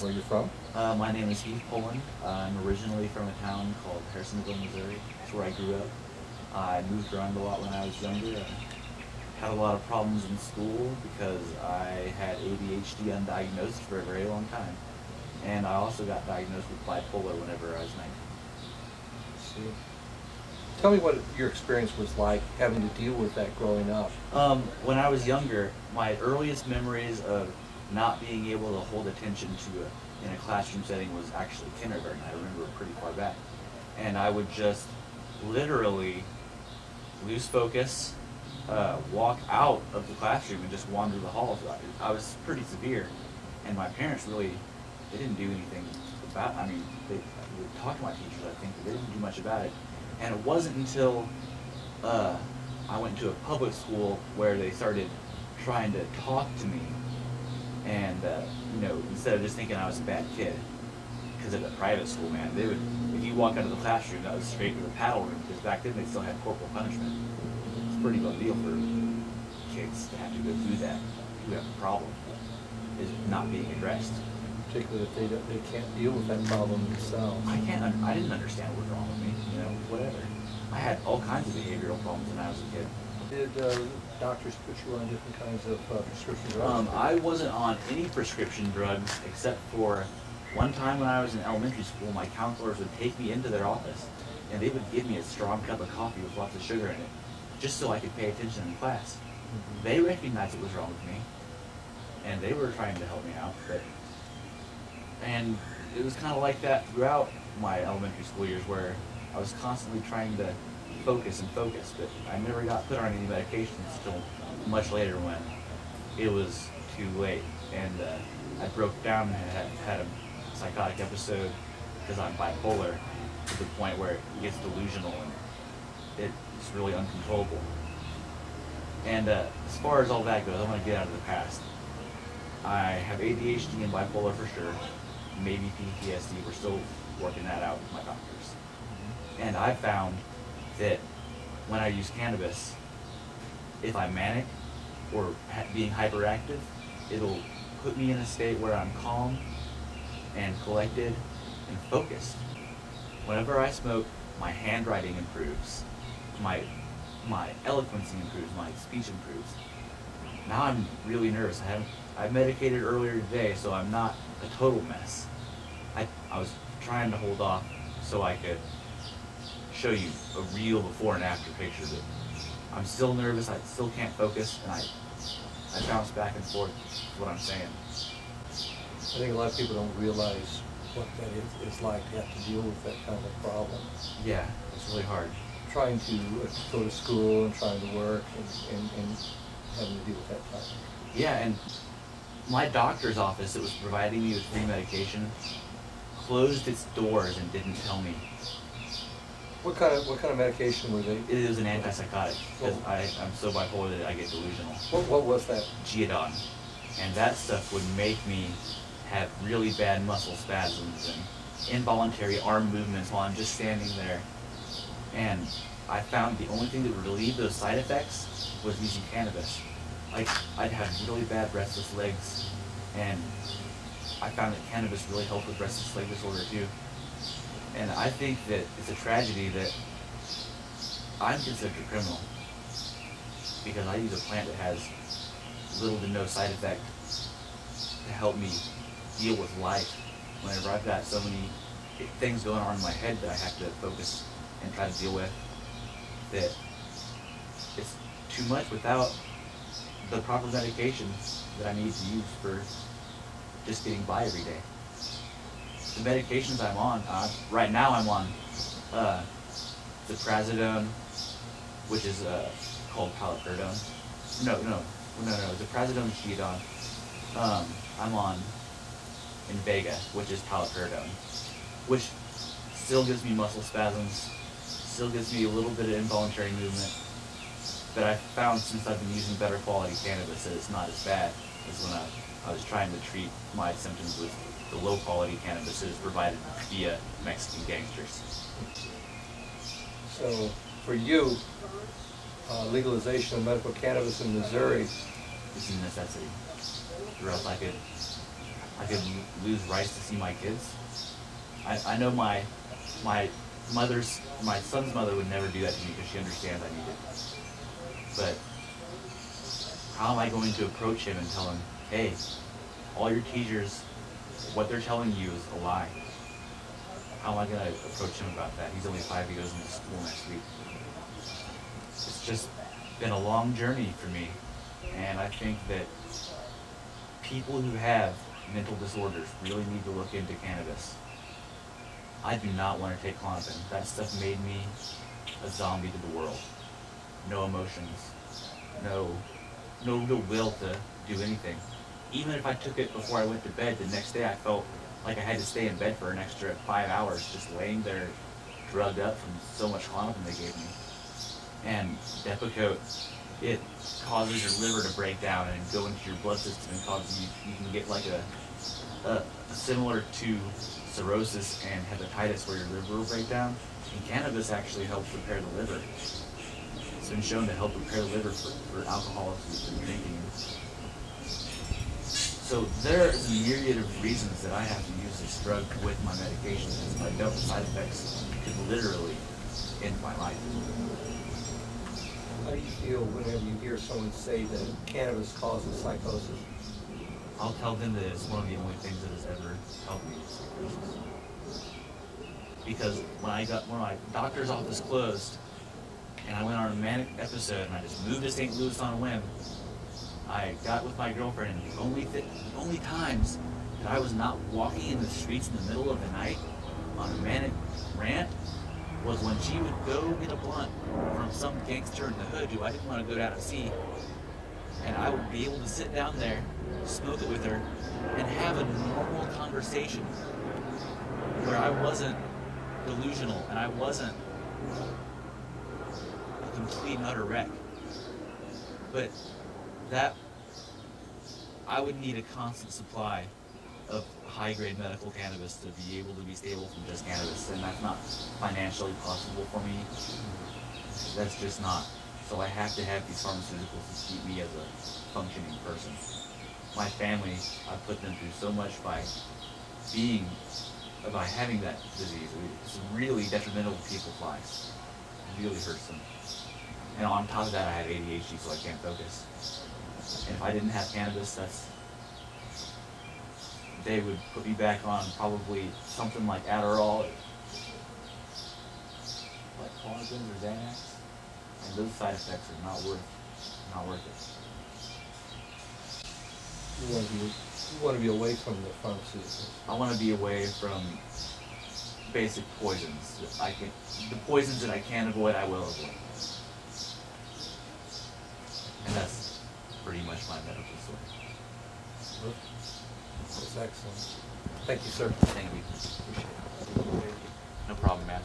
where you're from? My name is Heath. I'm originally from a town called Harrisonville, Missouri. That's where I grew up. I moved around a lot when I was younger. I had a lot of problems in school because I had ADHD undiagnosed for a very long time. And I also got diagnosed with bipolar whenever I was 19. See. Tell me what your experience was like having to deal with that growing up. When I was younger, my earliest memories of not being able to hold attention in a classroom setting was actually kindergarten. I remember it pretty far back. And I would just literally lose focus, walk out of the classroom and just wander the halls. I was pretty severe, and my parents really, they didn't do anything about it. I mean, they would talk to my teachers, I think, but they didn't do much about it. And it wasn't until I went to a public school where they started trying to talk to me, and you know, instead of just thinking I was a bad kid. Because at a private school, man, they would, if you walk out of the classroom, that was straight to the paddle room, because back then they still had corporal punishment. It's a pretty big deal for kids to have to go through that. Who have a problem is not being addressed. Particularly if they can't deal with that problem themselves. I didn't understand what was wrong with me, you know, whatever. I had all kinds of behavioral problems when I was a kid. Did doctors put you on different kinds of prescription drugs? I wasn't on any prescription drugs except for one time when I was in elementary school. My counselors would take me into their office and they would give me a strong cup of coffee with lots of sugar in it, just so I could pay attention in class. Mm-hmm. They recognized what was wrong with me, and they were trying to help me out. And it was kind of like that throughout my elementary school years, where I was constantly trying to focus, but I never got put on any medications until much later when it was too late. And I broke down and had a psychotic episode because I'm bipolar, to the point where it gets delusional and it's really uncontrollable. And as far as all that goes, I want to get out of the past. I have ADHD and bipolar for sure, maybe PTSD. We're still working that out with my doctors. And I found that when I use cannabis, if I'm manic or being hyperactive, it'll put me in a state where I'm calm and collected and focused. Whenever I smoke, my handwriting improves, my eloquence improves, my speech improves. Now I'm really nervous. I medicated earlier today, so I'm not a total mess. I was trying to hold off so I could show you a real before and after picture of it. I'm still nervous, I still can't focus, and I bounce back and forth is what I'm saying. I think a lot of people don't realize what that is like to have to deal with that kind of problem. Yeah, it's really hard. Trying to go to school and trying to work and having to deal with that problem. Yeah, and my doctor's office that was providing me with free medication closed its doors and didn't tell me. What kind of medication were they? It was an antipsychotic, because I'm so bipolar that I get delusional. What was that? Geodon. And that stuff would make me have really bad muscle spasms and involuntary arm movements while I'm just standing there. And I found the only thing that would relieve those side effects was using cannabis. Like, I'd have really bad restless legs, and I found that cannabis really helped with restless leg disorder too. And I think that it's a tragedy that I'm considered a criminal because I use a plant that has little to no side effect to help me deal with life whenever I've got so many things going on in my head that I have to focus and try to deal with, that it's too much without the proper medication that I need to use for just getting by every day. The medications I'm on, right now I'm on Ziprasidone, which is called Paliperidone. No, Ziprasidone is Geodon. I'm on Invega, which is Paliperidone, which still gives me muscle spasms, still gives me a little bit of involuntary movement, but I found since I've been using better quality cannabis that it's not as bad as when I was trying to treat my symptoms with the low quality cannabis that is provided via Mexican gangsters. So for you, legalization of medical cannabis in Missouri is a necessity, or else I could lose rights to see my kids. I know my son's mother would never do that to me because she understands I need it. But how am I going to approach him and tell him, hey, all your teachers, what they're telling you is a lie? How am I going to approach him about that? He's only 5, he goes into school next week. It's just been a long journey for me. And I think that people who have mental disorders really need to look into cannabis. I do not want to take Klonopin. That stuff made me a zombie to the world. No emotions, no will to do anything. Even if I took it before I went to bed, the next day I felt like I had to stay in bed for an extra 5 hours just laying there drugged up from so much Klonopin they gave me. And Depakote, it causes your liver to break down and go into your blood system and causes you can get like a similar to cirrhosis and hepatitis where your liver will break down. And cannabis actually helps repair the liver. It's been shown to help repair the liver for alcoholics who've been drinking. So there's a myriad of reasons that I have to use this drug with my medication, because if I don't, the side effects could literally end my life. How do you feel whenever you hear someone say that cannabis causes psychosis? I'll tell them that it's one of the only things that has ever helped me with psychosis. Because when my doctor's office closed, and I went on a manic episode, and I just moved to St. Louis on a whim, I got with my girlfriend, and the only times that I was not walking in the streets in the middle of the night on a manic rant was when she would go get a blunt from some gangster in the hood who I didn't want to go down and see, and I would be able to sit down there, smoke it with her, and have a normal conversation where I wasn't delusional and I wasn't a complete and utter wreck. But that, I would need a constant supply of high-grade medical cannabis to be able to be stable from just cannabis, and that's not financially possible for me. That's just not. So I have to have these pharmaceuticals to keep me as a functioning person. My family, I put them through so much by having that disease. It's really detrimental to people's lives. It really hurts them. And on top of that, I have ADHD, so I can't focus. And if I didn't have cannabis, they would put me back on probably something like Adderall, like Klonopin or Xanax, and those side effects are not worth it. You want to be away from the pharmaceuticals. I want to be away from basic poisons. The poisons that I can avoid, I will avoid. And that's pretty much my medical story. That's excellent. Thank you, sir. Thank you. Appreciate it. No problem, man.